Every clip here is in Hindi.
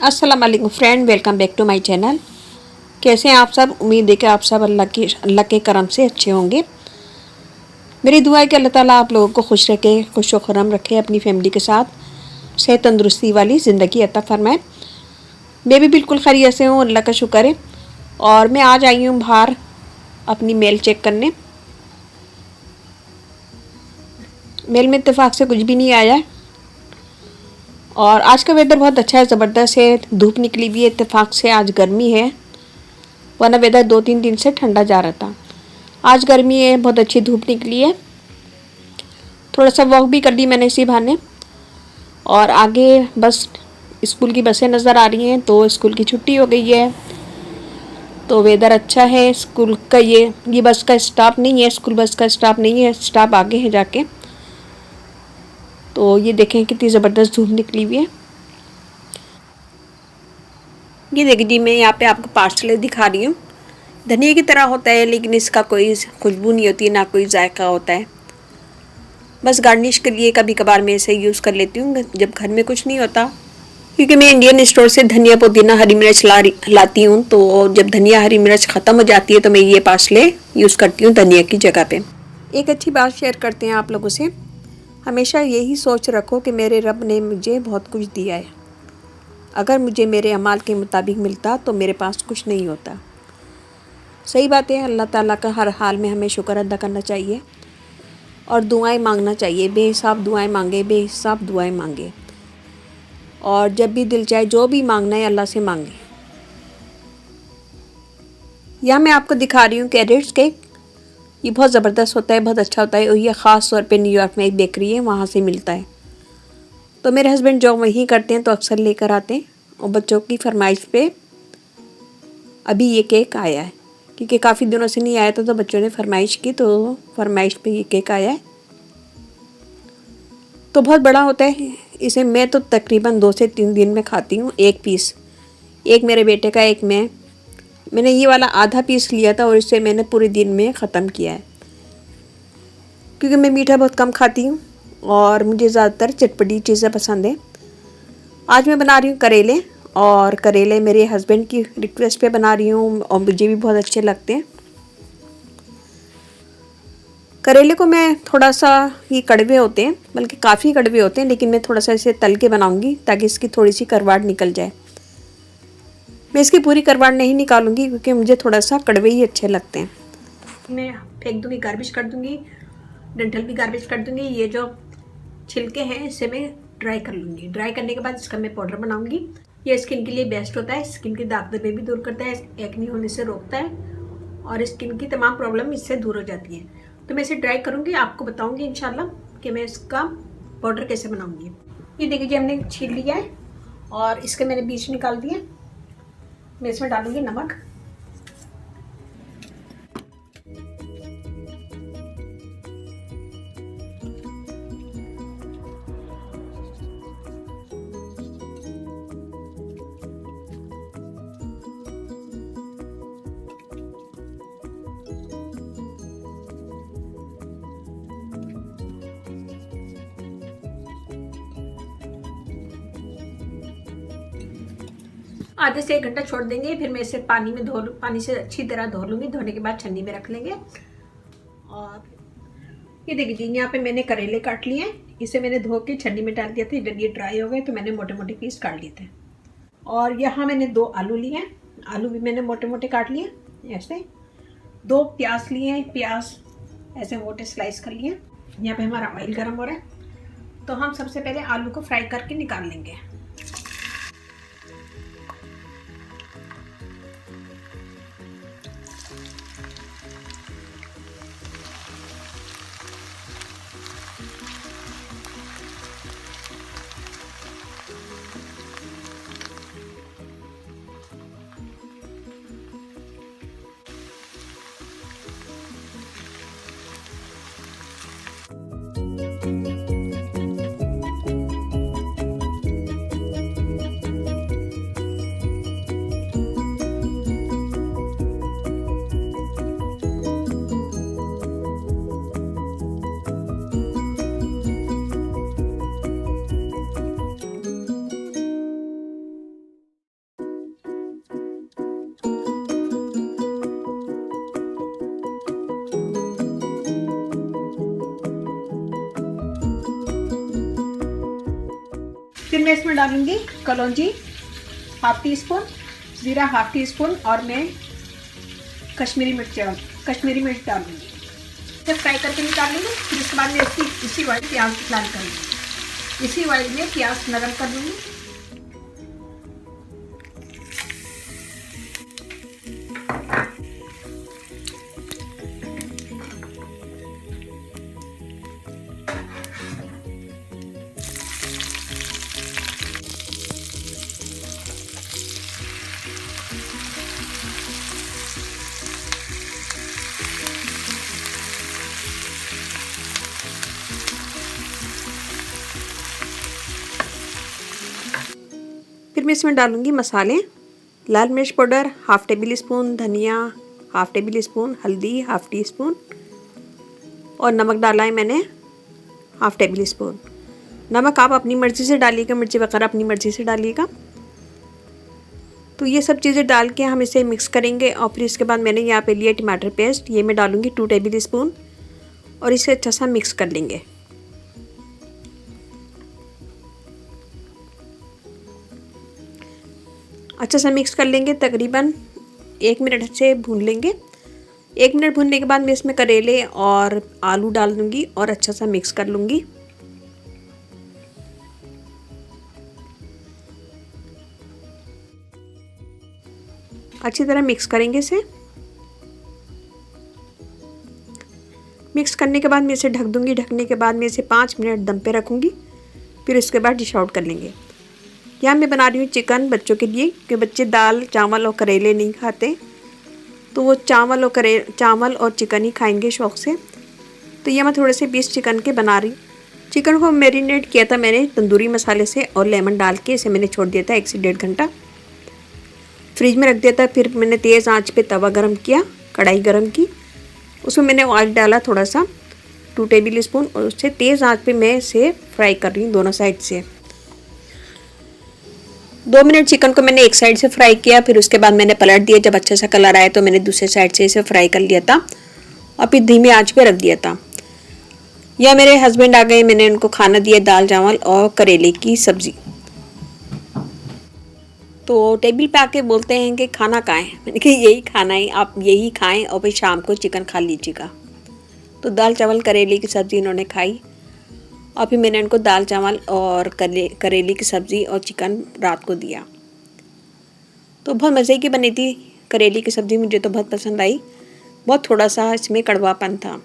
अस्सलाम वालेकुम friend, welcome back to my channel. कैसे हैं आप सब? उम्मीद है कि आप सब अल्लाह के करम से अच्छे होंगे। मेरी दुआ है कि अल्लाह ताला आप लोगों को खुश रखे, खुश व खुर्रम रखे, अपनी फैमिली के साथ सेहत तंदुरुस्ती वाली ज़िंदगी अता फरमाए। मैं भी बिल्कुल खैरियत से हूँ, अल्लाह का शुक्र है। और मैं आज आई हूँ बाहर अपनी मेल चेक करने। मेल में इत्तेफाक से कुछ भी नहीं आया है। और आज का वेदर बहुत अच्छा है, ज़बरदस्त है। धूप निकली भी है, इत्तेफाक से आज गर्मी है, वरना वेदर 2-3 दिन से ठंडा जा रहा था। आज गर्मी है, बहुत अच्छी धूप निकली है। थोड़ा सा वॉक भी कर ली मैंने इसी बहाने। और आगे बस स्कूल की बसें नज़र आ रही हैं, तो स्कूल की छुट्टी हो गई है, तो वेदर अच्छा है। स्कूल का ये बस का स्टॉप नहीं है, स्कूल बस का स्टॉप नहीं है, स्टॉप आगे है जाके। तो ये देखें कितनी ज़बरदस्त धूप निकली हुई है। ये देखिए जी, मैं यहाँ पे आपको पार्सल दिखा रही हूँ। धनिया की तरह होता है, लेकिन इसका कोई खुशबू नहीं होती, ना कोई जायका होता है। बस गार्निश के लिए कभी कभार मैं इसे यूज़ कर लेती हूँ जब घर में कुछ नहीं होता। क्योंकि मैं इंडियन स्टोर से धनिया पुदीना हरी मिर्च लाती हूँ, तो जब धनिया हरी मिर्च ख़त्म हो जाती है तो मैं ये पार्सले यूज़ करती हूँ धनिया की जगह पे। एक अच्छी बात शेयर करते हैं आप लोगों से। हमेशा यही सोच रखो कि मेरे रब ने मुझे बहुत कुछ दिया है। अगर मुझे मेरे अमाल के मुताबिक मिलता तो मेरे पास कुछ नहीं होता। सही बात है, अल्लाह ताला का हर हाल में हमें शुक्र अदा करना चाहिए और दुआएं मांगना चाहिए। बेहिसाब दुआएं मांगे, बेहिसाब दुआएं मांगे। और जब भी दिल चाहे जो भी मांगना है अल्लाह से मांगे। यहाँ मैं आपको दिखा रही हूँ कैरेट्स केक। ये बहुत ज़बरदस्त होता है, बहुत अच्छा होता है। और ये ख़ास तौर पे न्यूयॉर्क में एक बेकरी है, वहाँ से मिलता है। तो मेरे हस्बैंड जॉब वहीं करते हैं, तो अक्सर लेकर आते हैं। और बच्चों की फरमाइश पे अभी ये केक आया है, क्योंकि काफ़ी दिनों से नहीं आया था, तो बच्चों ने फरमाइश की, तो फरमाइश पे ये केक आया है। तो बहुत बड़ा होता है। इसे मैं तो तकरीबन 2 से 3 दिन में खाती हूँ, एक पीस। एक मेरे बेटे का, एक मैंने ये वाला आधा पीस लिया था और इसे मैंने पूरे दिन में ख़त्म किया है। क्योंकि मैं मीठा बहुत कम खाती हूँ और मुझे ज़्यादातर चटपटी चीज़ें पसंद है। आज मैं बना रही हूँ करेले, और करेले मेरे हस्बैंड की रिक्वेस्ट पे बना रही हूँ और मुझे भी बहुत अच्छे लगते हैं। करेले को मैं थोड़ा सा, ये कड़वे होते हैं, बल्कि काफ़ी कड़वे होते हैं, लेकिन मैं थोड़ा सा इसे तल के बनाऊँगी ताकि इसकी थोड़ी सी करवाट निकल जाए। मैं इसकी पूरी करवाट नहीं निकालूंगी क्योंकि मुझे थोड़ा सा कड़वे ही अच्छे लगते हैं। मैं फेंक दूँगी, गार्बेज कर दूँगी, डंठल भी गार्बेज कर दूँगी। ये जो छिलके हैं इसे मैं ड्राई कर लूँगी। ड्राई करने के बाद इसका मैं पाउडर बनाऊँगी। ये स्किन के लिए बेस्ट होता है, स्किन के दाग धब्बे भी दूर करता है, एक्ने होने से रोकता है और स्किन की तमाम प्रॉब्लम इससे दूर हो जाती है। तो मैं इसे ड्राई करूँगी, आपको बताऊँगी इंशाल्लाह कि मैं इसका पाउडर कैसे बनाऊँगी। ये देखिए जी, हमने छील लिया है और इसके मैंने बीज निकाल दिए। मैं इसमें डालूँगी नमक। आधे से 1 घंटा छोड़ देंगे, फिर मैं इसे पानी से अच्छी तरह धो लूँगी। धोने के बाद छन्नी में रख लेंगे। और ये देखिए जी, यहाँ पे मैंने करेले काट लिए हैं। इसे मैंने धो के छन्नी में डाल दिया था। जब ये ड्राई हो गए तो मैंने मोटे मोटे पीस काट लिए थे। और यहाँ मैंने 2 आलू लिए हैं, आलू भी मैंने मोटे मोटे काट लिए ऐसे। 2 प्याज लिए हैं, प्याज ऐसे मोटे स्लाइस कर लिए। यहाँ पे हमारा ऑयल गर्म हो रहा है, तो हम सबसे पहले आलू को फ्राई करके निकाल लेंगे। फिर मैं इसमें डालूंगी कलौंजी हाफ टी स्पून, जीरा हाफ टी स्पून और मैं कश्मीरी मिर्च डालूंगी। जब फ्राई करके निकाल लूँगी फिर उसके बाद मैं इसी ऑयल प्याज लाल करूँगी। इसी ऑयल में प्याज नरम कर लूँगी। फिर मैं इसमें डालूंगी मसाले, लाल मिर्च पाउडर हाफ टेबल स्पून, धनिया हाफ टेबल स्पून, हल्दी हाफ टी स्पून और नमक डाला है मैंने हाफ टेबल स्पून। नमक आप अपनी मर्ज़ी से डालिएगा, मिर्ची वगैरह अपनी मर्ज़ी से डालिएगा। तो ये सब चीज़ें डाल के हम इसे मिक्स करेंगे और फिर इसके बाद मैंने यहाँ पे लिया टमाटर पेस्ट, ये मैं डालूंगी 2 टेबल स्पून और इसे अच्छा सा मिक्स कर लेंगे। अच्छा सा मिक्स कर लेंगे, तकरीबन 1 मिनट से भून लेंगे। 1 मिनट भूनने के बाद मैं इसमें करेले और आलू डाल दूँगी और अच्छा सा मिक्स कर लूँगी। अच्छी तरह मिक्स करेंगे इसे। मिक्स करने के बाद मैं इसे ढक दूँगी। ढकने के बाद मैं इसे 5 मिनट दम पे रखूँगी, फिर उसके बाद डिश आउट कर लेंगे। यहाँ मैं बना रही हूँ चिकन बच्चों के लिए, कि बच्चे दाल चावल और करेले नहीं खाते, तो वो चावल और चिकन ही खाएंगे शौक़ से। तो ये मैं थोड़े से पीस चिकन के बना रही हूँ। चिकन को मैरिनेट किया था मैंने तंदूरी मसाले से और लेमन डाल के, इसे मैंने छोड़ दिया था 1 से 1.5 घंटा, फ्रिज में रख दिया था। फिर मैंने तेज़ आंच पे तवा गरम किया, कढ़ाई गरम की, उसमें मैंने ऑयल डाला थोड़ा सा 2 टेबल स्पून और उससे तेज़ आंच पे मैं इसे फ्राई कर रही हूँ दोनों साइड से। 2 मिनट चिकन को मैंने एक साइड से फ्राई किया, फिर उसके बाद मैंने पलट दिया। जब अच्छा सा कलर आया तो मैंने दूसरे साइड से इसे फ्राई कर लिया था और फिर धीमी आंच पे रख दिया था। या मेरे हस्बैंड आ गए, मैंने उनको खाना दिया दाल चावल और करेले की सब्ज़ी। तो टेबल पे आके बोलते हैं कि खाना कहाँ है। मैंने कहा यही खाना है, आप यही खाएं और फिर शाम को चिकन खा लीजिएगा। तो दाल चावल करेले की सब्ज़ी इन्होंने खाई और फिर मैंने इनको दाल चावल और करेले की सब्ज़ी और चिकन रात को दिया। तो बहुत मज़े की बनी थी करेले की सब्ज़ी, मुझे तो बहुत पसंद आई। बहुत थोड़ा सा इसमें कड़वापन था।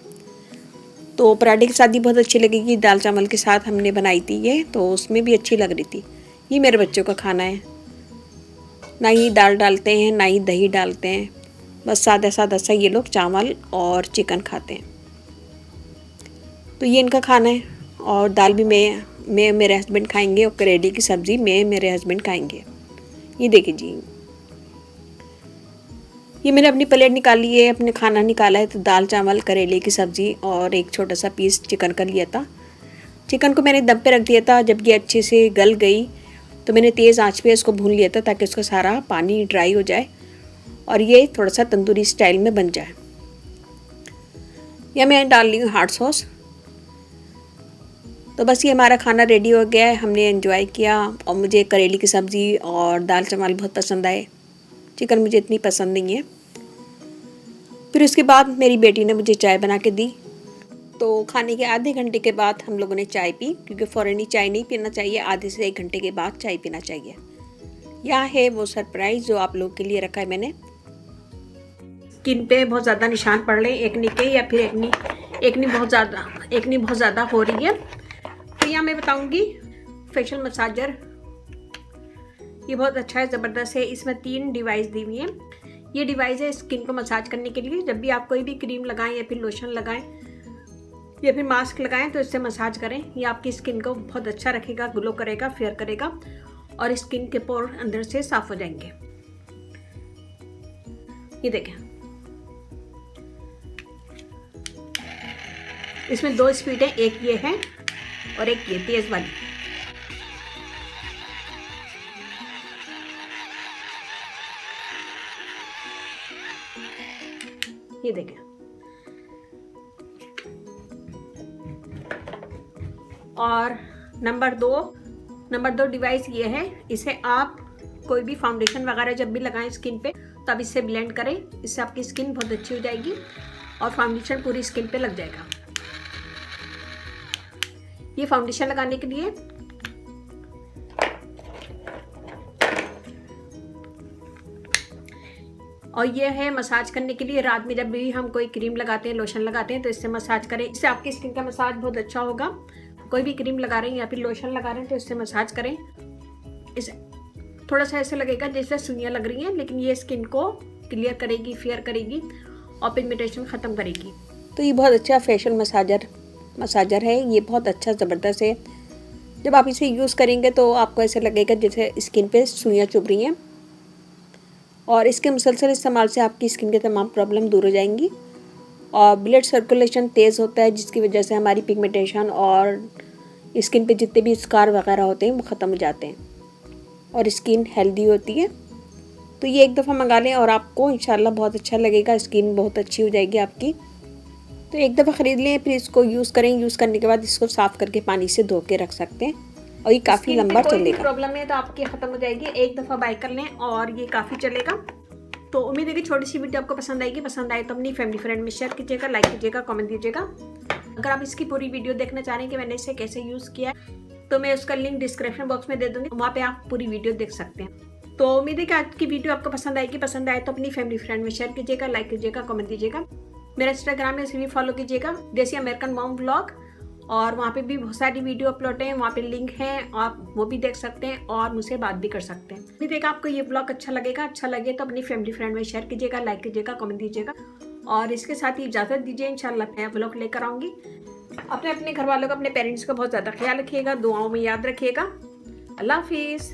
तो पराठे की साथ भी बहुत अच्छी लगेगी। दाल चावल के साथ हमने बनाई थी ये, तो उसमें भी अच्छी लग रही थी। ये मेरे बच्चों का खाना है, ना ही दाल डालते हैं ना ही दही डालते हैं, बस सादा सादा सा ये लोग चावल और चिकन खाते हैं। तो ये इनका खाना है। और दाल भी मैं मेरे हस्बैंड खाएंगे और करेले की सब्ज़ी मैं मेरे हस्बैंड खाएंगे। ये देखिए जी, ये मैंने अपनी प्लेट निकाली है, अपने खाना निकाला है। तो दाल चावल करेले की सब्ज़ी और एक छोटा सा पीस चिकन का लिया था। चिकन को मैंने दम पे रख दिया था। जब ये अच्छे से गल गई तो मैंने तेज़ आंच पे इसको भून लिया था ताकि उसका सारा पानी ड्राई हो जाए और ये थोड़ा सा तंदूरी स्टाइल में बन जाए। या मैं डाल रही हूँ हॉट सॉस। तो बस ये हमारा खाना रेडी हो गया है। हमने एंजॉय किया और मुझे करेले की सब्ज़ी और दाल चावल बहुत पसंद आए। चिकन मुझे इतनी पसंद नहीं है। फिर उसके बाद मेरी बेटी ने मुझे चाय बना के दी। तो खाने के आधे घंटे के बाद हम लोगों ने चाय पी, क्योंकि फ़ौरन ही चाय नहीं पीना चाहिए, आधे से 1 घंटे के बाद चाय पीना चाहिए। यह है वो सरप्राइज़ जो आप लोगों के लिए रखा है मैंने। स्किन पे बहुत ज़्यादा निशान पड़ रहे हैं एक्ने के, या फिर एक्ने बहुत ज़्यादा हो रही है। तो यहाँ मैं बताऊँगी फेशियल मसाजर, ये बहुत अच्छा है, ज़बरदस्त है। इसमें 3 डिवाइस दी हुई हैं। ये डिवाइस है स्किन को मसाज करने के लिए। जब भी आप कोई भी क्रीम लगाएं या फिर लोशन लगाएं या फिर मास्क लगाएं तो इससे मसाज करें। ये आपकी स्किन को बहुत अच्छा रखेगा, ग्लो करेगा, फेयर करेगा और स्किन के पोर अंदर से साफ हो जाएंगे। ये देखें, इसमें 2 स्पीड है, एक ये है और एक ये तेज वाली। ये देखें, और नंबर 2 नंबर 2 डिवाइस ये है, इसे आप कोई भी फाउंडेशन वगैरह जब भी लगाएं स्किन पे तब इससे ब्लेंड करें, इससे आपकी स्किन बहुत अच्छी हो जाएगी और फाउंडेशन पूरी स्किन पे लग जाएगा। ये फाउंडेशन लगाने के लिए और ये है मसाज करने के लिए। रात में जब भी हम कोई क्रीम लगाते हैं, लोशन लगाते हैं तो इससे मसाज करें, इससे आपकी स्किन का मसाज बहुत अच्छा होगा। कोई भी क्रीम लगा रहे हैं या फिर लोशन लगा रहे हैं तो इससे मसाज करें। इस थोड़ा सा ऐसे लगेगा जैसे सुइयां लग रही हैं, लेकिन ये स्किन को क्लियर करेगी, फेयर करेगी और पिगमेंटेशन ख़त्म करेगी। तो ये बहुत अच्छा फेशियल मसाजर है, ये बहुत अच्छा ज़बरदस्त है। जब आप इसे यूज़ करेंगे तो आपको ऐसे लगेगा जैसे स्किन पे सुइयां चुभ रही हैं और इसके मुसलसल इस्तेमाल से आपकी स्किन के तमाम प्रॉब्लम दूर हो जाएंगी और ब्लड सर्कुलेशन तेज़ होता है, जिसकी वजह से हमारी पिगमेंटेशन और स्किन पे जितने भी स्कार वगैरह होते हैं वो ख़त्म हो जाते हैं और स्किन हेल्दी होती है। तो ये एक दफ़ा मंगा लें और आपको इंशाल्लाह बहुत अच्छा लगेगा, स्किन बहुत अच्छी हो जाएगी आपकी। तो एक दफ़ा ख़रीद लें, फिर इसको यूज़ करें। यूज़ करने के बाद इसको साफ़ करके पानी से धो के रख सकते हैं और ये काफ़ी लंबा चलेगा। प्रॉब्लम है तो आपकी ख़त्म हो जाएगी, एक दफ़ा बाय कर लें और ये काफ़ी चलेगा। तो उम्मीद है कि छोटी सी वीडियो आपको पसंद आएगी। पसंद आए तो अपनी फैमिली फ्रेंड में शेयर कीजिएगा, लाइक कीजिएगा, कमेंट दीजिएगा। अगर आप इसकी पूरी वीडियो देखना चाह रहे हैं कि मैंने इसे कैसे यूज़ किया तो मैं उसका लिंक डिस्क्रिप्शन बॉक्स में दे दूँगी, वहाँ पे आप पूरी वीडियो देख सकते हैं। तो उम्मीद है कि आज की वीडियो आपको पसंद आएगी। पसंद आए तो अपनी फैमिली फ्रेंड में शेयर कीजिएगा, लाइक कीजिएगा, कमेंट दीजिएगा। मेरा इंस्टाग्राम में इसे भी फॉलो कीजिएगा, देसी अमेरिकन मॉम व्लॉग, और वहाँ पे भी बहुत सारी वीडियो अपलोड हैं, वहाँ पे लिंक है, आप वो भी देख सकते हैं और मुझसे बात भी कर सकते हैं। उम्मीद है कि आपको ये व्लॉग अच्छा लगेगा। अच्छा लगे तो अपनी फैमिली फ्रेंड में शेयर कीजिएगा, लाइक कीजिएगा, कमेंट दीजिएगा और इसके साथ ही इजाज़त दीजिए। इंशाल्लाह नया व्लॉग लेकर आऊँगी। अपने घर वालों का, अपने पेरेंट्स का बहुत ज़्यादा ख्याल रखिएगा, दुआओं में याद रखिएगा। अल्लाह हाफिज़।